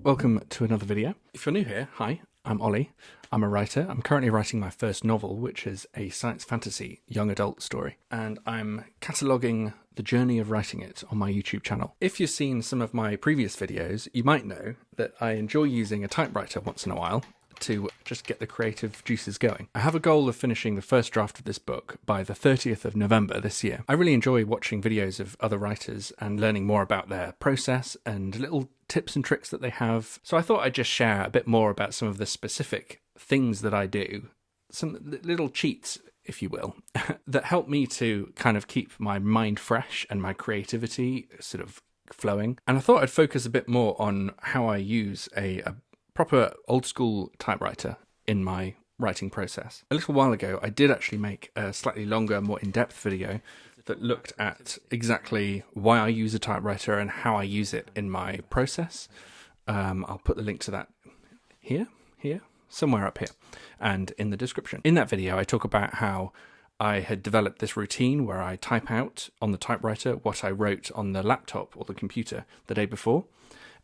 Welcome to another video. If you're new here, hi, I'm Ollie. I'm a writer. I'm currently writing my first novel, which is a science fantasy young adult story, and I'm cataloguing the journey of writing it on my YouTube channel. If you've seen some of my previous videos, you might know that I enjoy using a typewriter once in a while to just get the creative juices going. I have a goal of finishing the first draft of this book by the 30th of November this year. I really enjoy watching videos of other writers and learning more about their process and little tips and tricks that they have. So I thought I'd just share a bit more about some of the specific things that I do, some little cheats, if you will, that help me to kind of keep my mind fresh and my creativity sort of flowing. And I thought I'd focus a bit more on how I use a proper old school typewriter in my writing process. A little while ago, I did actually make a slightly longer, more in-depth video that looked at exactly why I use a typewriter and how I use it in my process. I'll put the link to that here, somewhere up here, and in the description. In that video, I talk about how I had developed this routine where I type out on the typewriter what I wrote on the laptop or the computer the day before.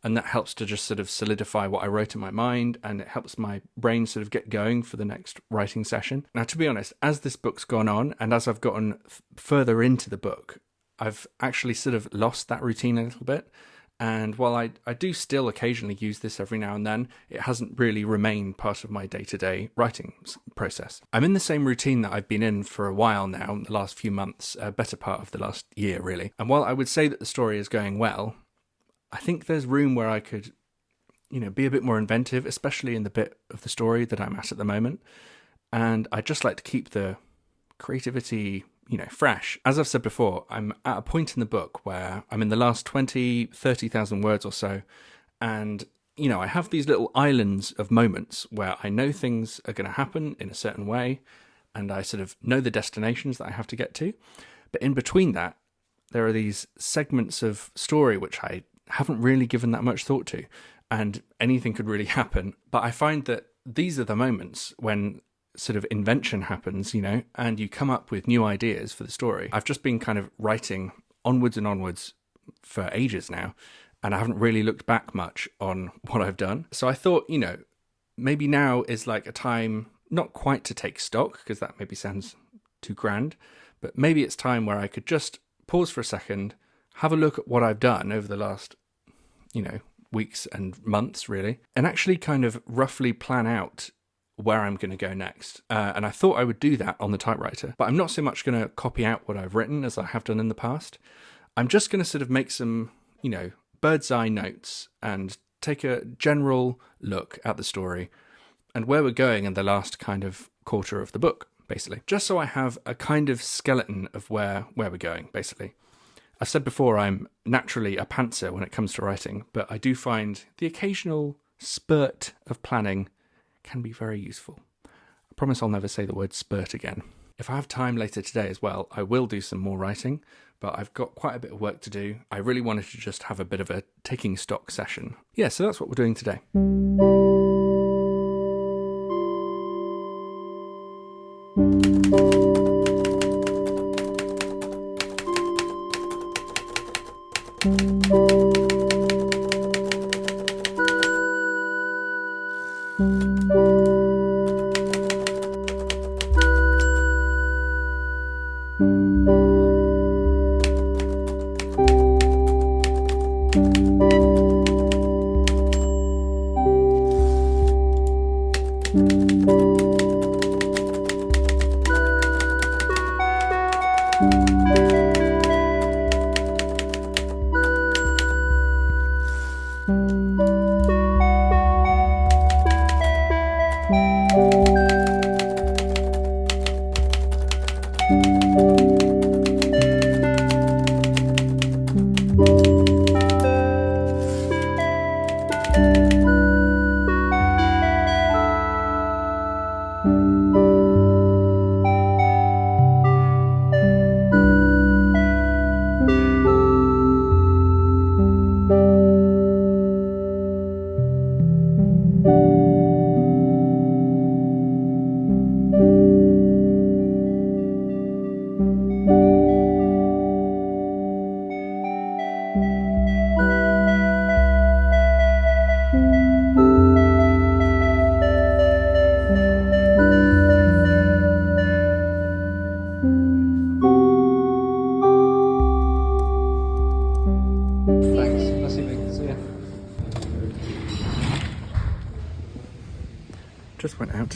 And that helps to just sort of solidify what I wrote in my mind, and it helps my brain sort of get going for the next writing session. Now, to be honest, as this book's gone on and as I've gotten further into the book, I've actually sort of lost that routine a little bit. And while I do still occasionally use this every now and then, it hasn't really remained part of my day-to-day writing process. I'm in the same routine that I've been in for a while now, the last few months, a better part of the last year, really. And while I would say that the story is going well, I think there's room where I could, be a bit more inventive, especially in the bit of the story that I'm at the moment. And I'd just like to keep the creativity, fresh. As I've said before, I'm at a point in the book where I'm in the last 30,000 words or so. And, I have these little islands of moments where I know things are going to happen in a certain way. And I sort of know the destinations that I have to get to. But in between that, there are these segments of story which I haven't really given that much thought to, and anything could really happen. But I find that these are the moments when sort of invention happens, and you come up with new ideas for the story. I've just been kind of writing onwards and onwards for ages now, and I haven't really looked back much on what I've done. So I thought, maybe now is like a time, not quite to take stock, because that maybe sounds too grand, but maybe it's time where I could just pause for a second, have a look at what I've done over the last, weeks and months, really, and actually kind of roughly plan out where I'm going to go next. And I thought I would do that on the typewriter, but I'm not so much going to copy out what I've written as I have done in the past. I'm just going to sort of make some, bird's eye notes and take a general look at the story and where we're going in the last kind of quarter of the book, basically. Just so I have a kind of skeleton of where we're going, basically. I've said before I'm naturally a pantser when it comes to writing, but I do find the occasional spurt of planning can be very useful. I promise I'll never say the word spurt again. If I have time later today as well, I will do some more writing, but I've got quite a bit of work to do. I really wanted to just have a bit of a taking stock session. Yeah, so that's what we're doing today.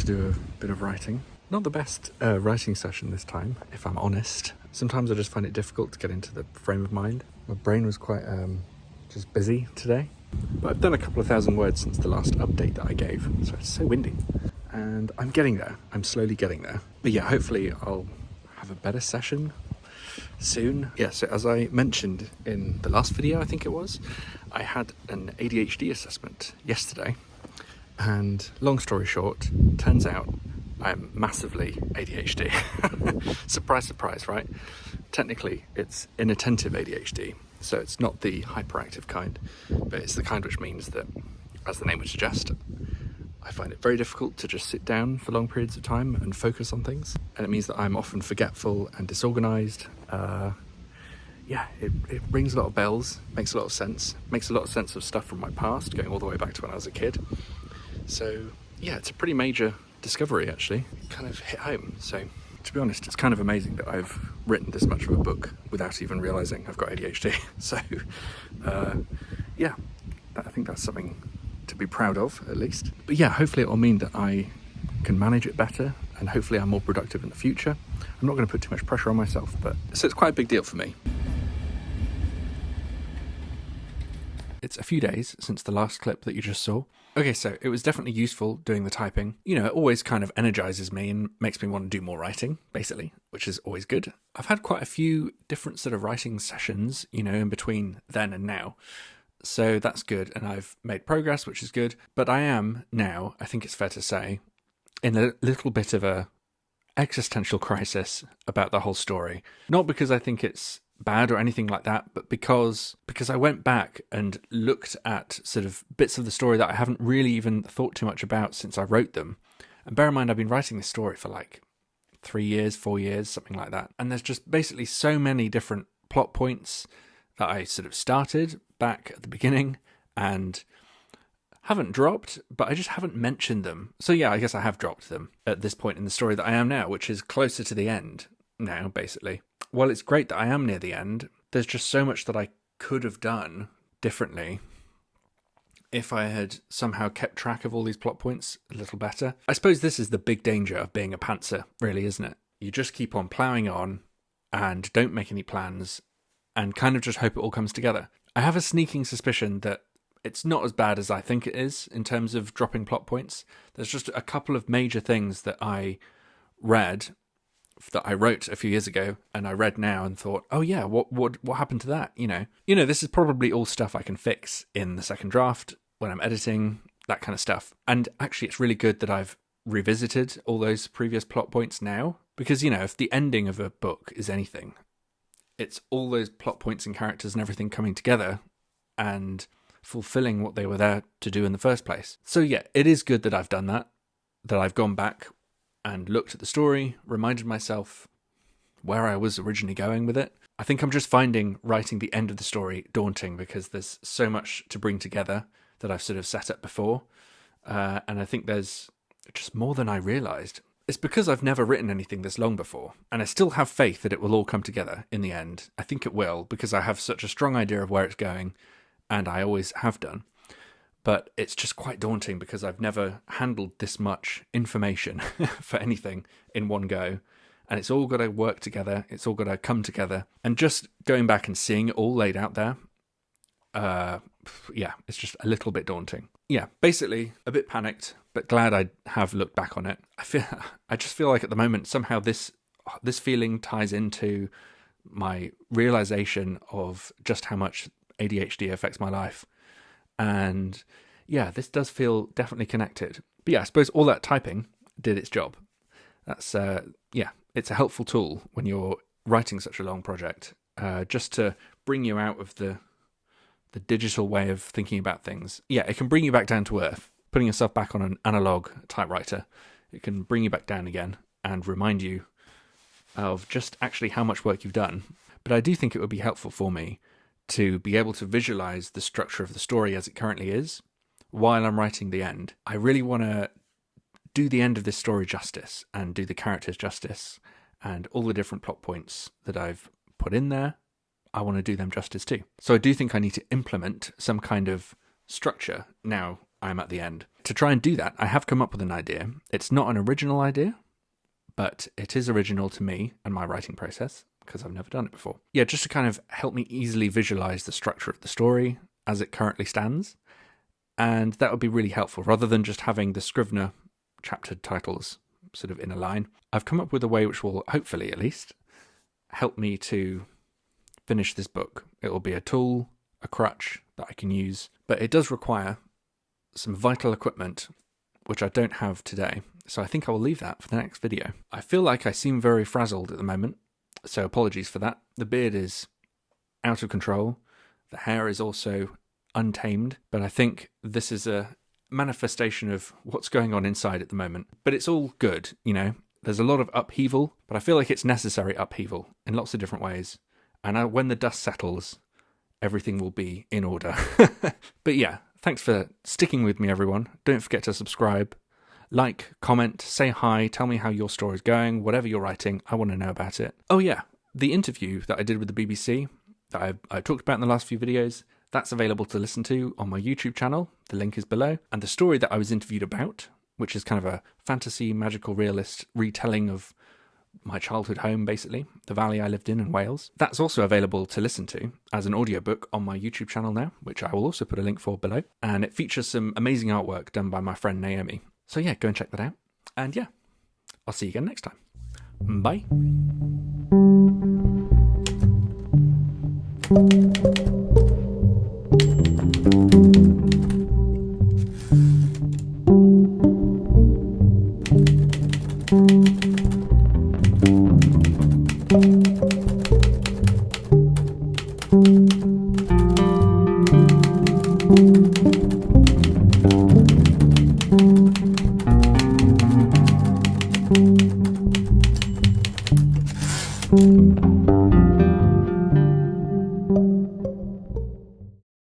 do a bit of writing. Not the best writing session this time, if I'm honest. Sometimes I just find it difficult to get into the frame of mind. My brain was quite just busy today. But I've done a couple of thousand words since the last update that I gave, so it's so windy. And I'm getting there. I'm slowly getting there. But yeah, hopefully I'll have a better session soon. Yeah, so as I mentioned in the last video, I think it was, I had an ADHD assessment yesterday. And long story short, turns out I'm massively ADHD. Surprise, surprise, right? Technically, it's inattentive ADHD. So it's not the hyperactive kind, but it's the kind which means that, as the name would suggest, I find it very difficult to just sit down for long periods of time and focus on things. And it means that I'm often forgetful and disorganized. It rings a lot of bells, makes a lot of sense. Makes a lot of sense of stuff from my past, going all the way back to when I was a kid. So, yeah, it's a pretty major discovery, actually. It kind of hit home. So, to be honest, it's kind of amazing that I've written this much of a book without even realising I've got ADHD. So, I think that's something to be proud of, at least. But yeah, hopefully it will mean that I can manage it better, and hopefully I'm more productive in the future. I'm not going to put too much pressure on myself, so it's quite a big deal for me. It's a few days since the last clip that you just saw. Okay, so it was definitely useful doing the typing. You know, it always kind of energizes me and makes me want to do more writing, basically, which is always good. I've had quite a few different sort of writing sessions, you know, in between then and now. So that's good, and I've made progress, which is good. But I am now, I think it's fair to say, in a little bit of a existential crisis about the whole story. Not because I think it's bad or anything like that, but because I went back and looked at sort of bits of the story that I haven't really even thought too much about since I wrote them. And bear in mind, I've been writing this story for like 3 years, 4 years, something like that. And there's just basically so many different plot points that I sort of started back at the beginning and haven't dropped, but I just haven't mentioned them. So yeah, I guess I have dropped them at this point in the story that I am now, which is closer to the end now, basically. Well, it's great that I am near the end. There's just so much that I could have done differently if I had somehow kept track of all these plot points a little better. I suppose this is the big danger of being a pantser, really, isn't it? You just keep on ploughing on and don't make any plans and kind of just hope it all comes together. I have a sneaking suspicion that it's not as bad as I think it is in terms of dropping plot points. There's just a couple of major things that I read that I wrote a few years ago and I read now and thought, oh yeah, what happened to that? You know, this is probably all stuff I can fix in the second draft when I'm editing, that kind of stuff. And actually it's really good that I've revisited all those previous plot points now, because, you know, if the ending of a book is anything, it's all those plot points and characters and everything coming together and fulfilling what they were there to do in the first place. So yeah, it is good that I've done that I've gone back and looked at the story, reminded myself where I was originally going with it. I think I'm just finding writing the end of the story daunting because there's so much to bring together that I've sort of set up before. And I think there's just more than I realised. It's because I've never written anything this long before, and I still have faith that it will all come together in the end. I think it will, because I have such a strong idea of where it's going, and I always have done. But it's just quite daunting because I've never handled this much information for anything in one go. And it's all got to work together. It's all got to come together. And just going back and seeing it all laid out there, it's just a little bit daunting. Yeah, basically a bit panicked, but glad I have looked back on it. I just feel like at the moment somehow this feeling ties into my realization of just how much ADHD affects my life. And yeah, this does feel definitely connected. But yeah, I suppose all that typing did its job. That's, it's a helpful tool when you're writing such a long project, just to bring you out of the digital way of thinking about things. Yeah, it can bring you back down to earth. Putting yourself back on an analog typewriter, it can bring you back down again and remind you of just actually how much work you've done. But I do think it would be helpful for me to be able to visualize the structure of the story as it currently is while I'm writing the end. I really want to do the end of this story justice and do the characters justice and all the different plot points that I've put in there. I want to do them justice too. So I do think I need to implement some kind of structure now I'm at the end. To try and do that, I have come up with an idea. It's not an original idea, but it is original to me and my writing process, because I've never done it before. Yeah, just to kind of help me easily visualize the structure of the story as it currently stands. And that would be really helpful, rather than just having the Scrivener chapter titles sort of in a line. I've come up with a way which will, hopefully at least, help me to finish this book. It will be a tool, a crutch that I can use, but it does require some vital equipment, which I don't have today. So I think I will leave that for the next video. I feel like I seem very frazzled at the moment, so apologies for that. The beard is out of control. The hair is also untamed, but I think this is a manifestation of what's going on inside at the moment. But it's all good, you know. There's a lot of upheaval, but I feel like it's necessary upheaval in lots of different ways. And when the dust settles, everything will be in order. But yeah, thanks for sticking with me, everyone. Don't forget to subscribe, like, comment, say hi, tell me how your story's going, whatever you're writing, I want to know about it. Oh yeah, the interview that I did with the BBC, that I talked about in the last few videos, that's available to listen to on my YouTube channel. The link is below. And the story that I was interviewed about, which is kind of a fantasy, magical, realist retelling of my childhood home, basically, the valley I lived in Wales. That's also available to listen to as an audiobook on my YouTube channel now, which I will also put a link for below. And it features some amazing artwork done by my friend Naomi. So yeah, go and check that out. And yeah, I'll see you again next time. Bye. Thank you.